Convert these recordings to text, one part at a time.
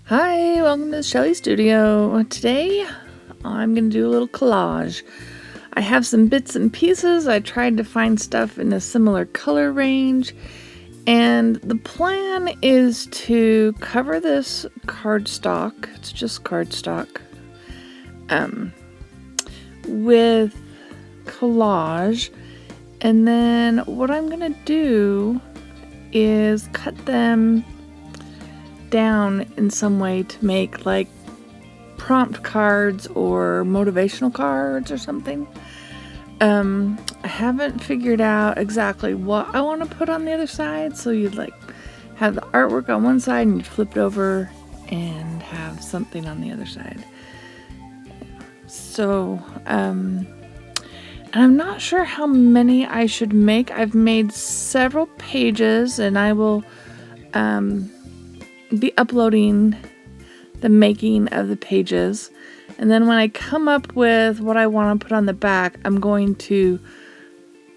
Hi, welcome to the Shelly Studio. Today I'm going to do a little collage. I have some bits and pieces. I tried to find stuff in a similar color range, and the plan is to cover this cardstock, it's just cardstock, with collage, and then what I'm going to do is cut them down in some way to make like prompt cards or motivational cards or something. I haven't figured out exactly what I want to put on the other side, so you'd like have the artwork on one side and you'd flip it over and have something on the other side. So and I'm not sure how many I should make. I've made several pages, and I will be uploading the making of the pages, and then when I come up with what I want to put on the back, I'm going to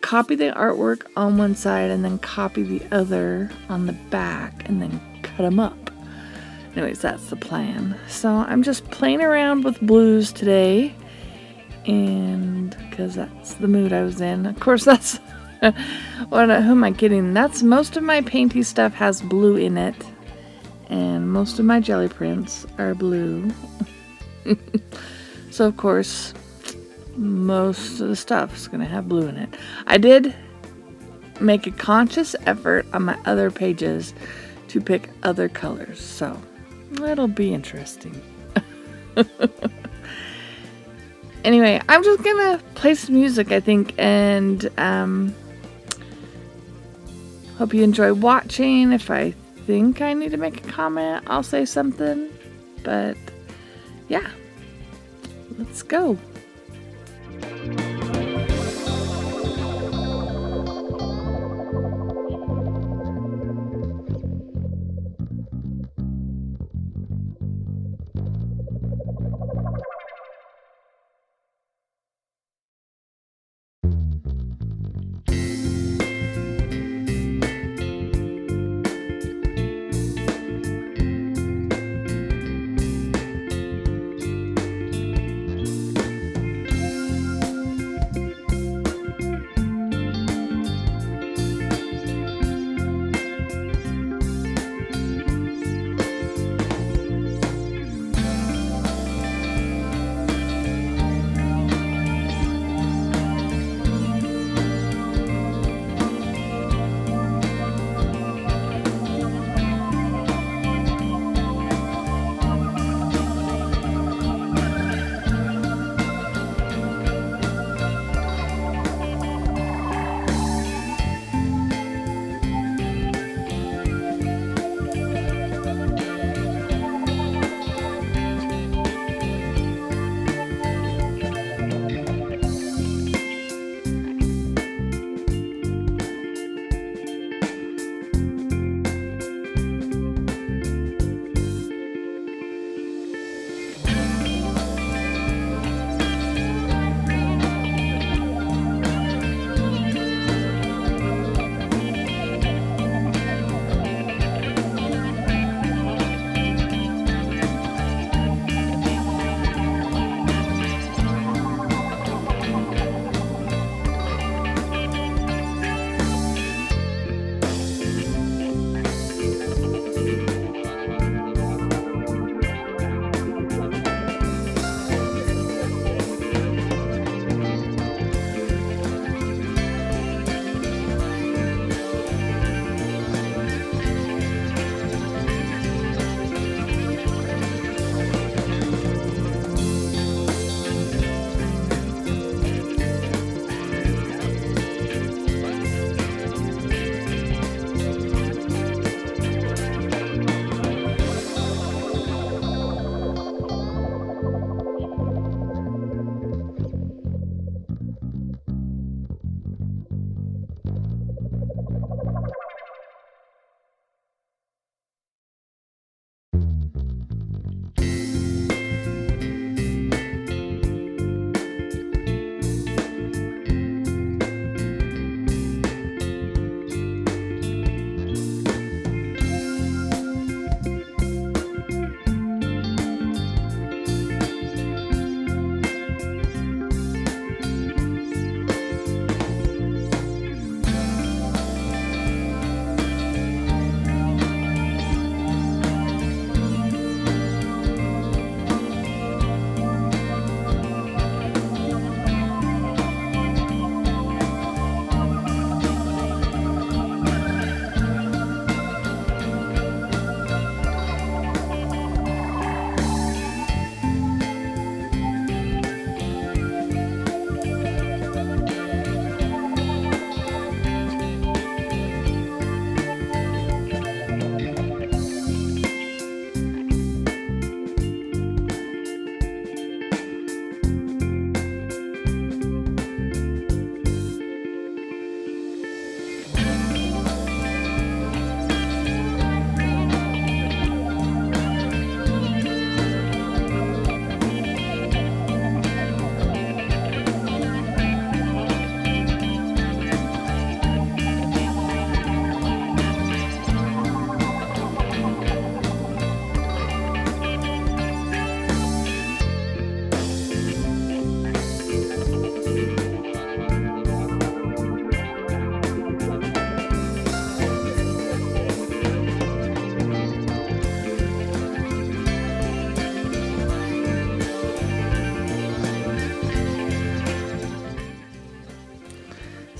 copy the artwork on one side and then copy the other on the back and then cut them up. Anyways, that's the plan. So I'm just playing around with blues today, and because that's the mood I was in. Of course, that's who am I kidding? That's most of my painty stuff has blue in it. And most of my jelly prints are blue. So, of course, most of the stuff is going to have blue in it. I did make a conscious effort on my other pages to pick other colors. So, it'll be interesting. Anyway, I'm just going to play some music, I think. And hope you enjoy watching. If I think I need to make a comment, I'll say something, but yeah, let's go.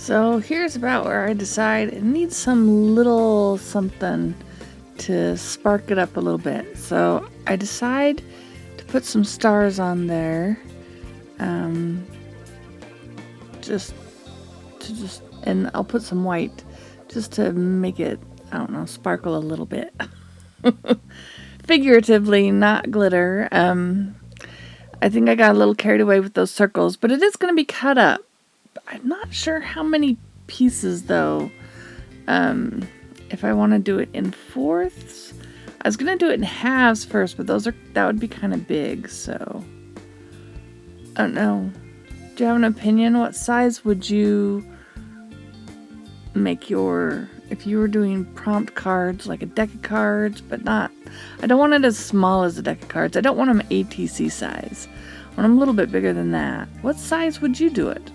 So here's about where I decide it needs some little something to spark it up a little bit. So I decide to put some stars on there, and I'll put some white just to make it, I don't know, sparkle a little bit. Figuratively, not glitter. I think I got a little carried away with those circles, but it is going to be cut up. I'm not sure how many pieces though. If I want to do it in fourths, I was going to do it in halves first, but that would be kind of big, so I don't know. Do you have an opinion? What size would you make if you were doing prompt cards, like a deck of cards, but not, I don't want it as small as a deck of cards. I don't want them ATC size. I want them a little bit bigger than that. What size would you do it?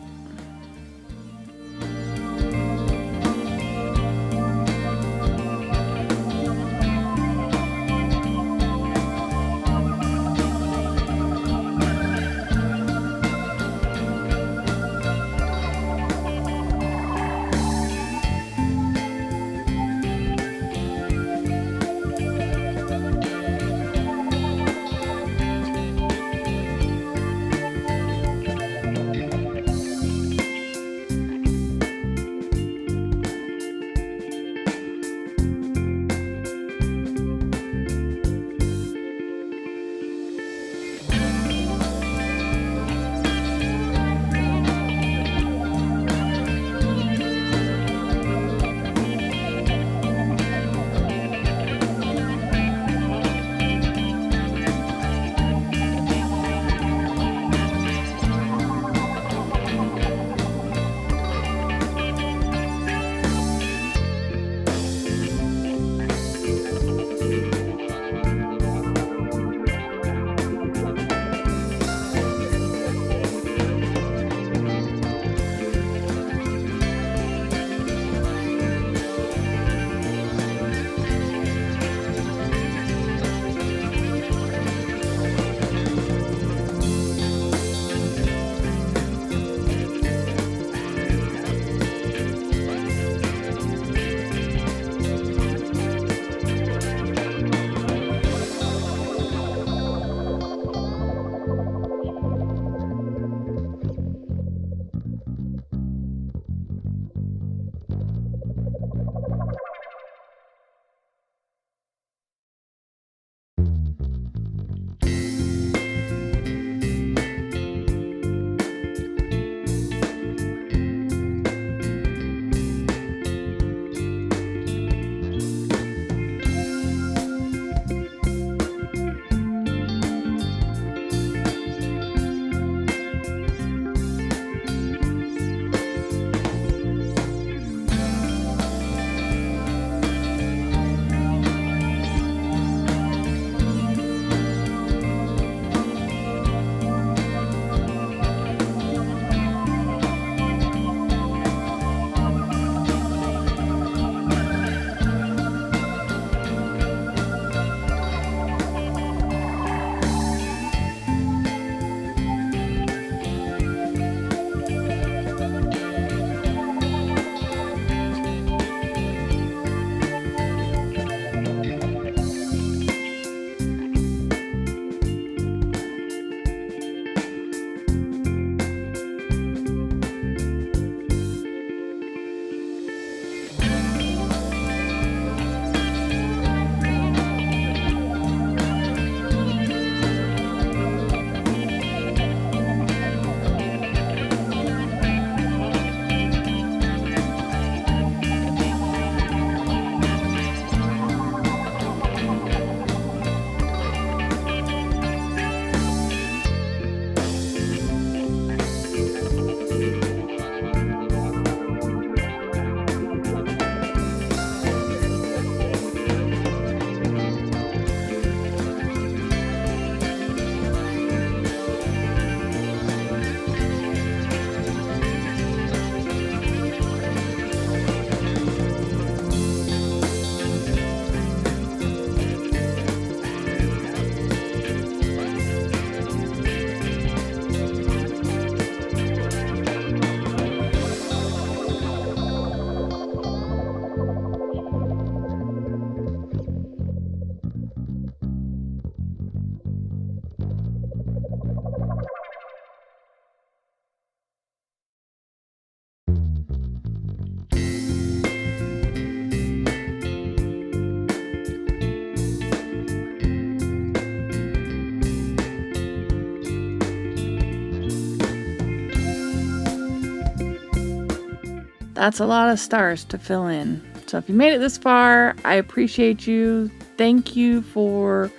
That's a lot of stars to fill in. So if you made it this far, I appreciate you. Thank you for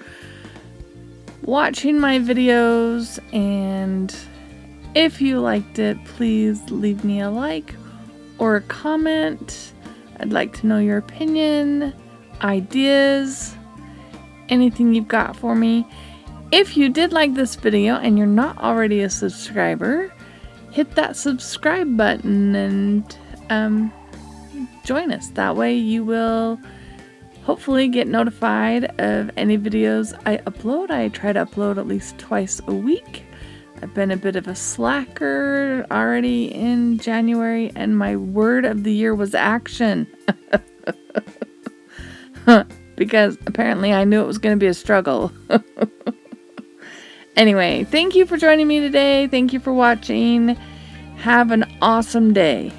watching my videos, and if you liked it, please leave me a like or a comment. I'd like to know your opinion, ideas, anything you've got for me. If you did like this video and you're not already a subscriber, hit that subscribe button and join us. That way you will hopefully get notified of any videos I upload. I try to upload at least twice a week. I've been a bit of a slacker already in January, and my word of the year was action. Because apparently I knew it was going to be a struggle. Anyway, thank you for joining me today. Thank you for watching. Have an awesome day.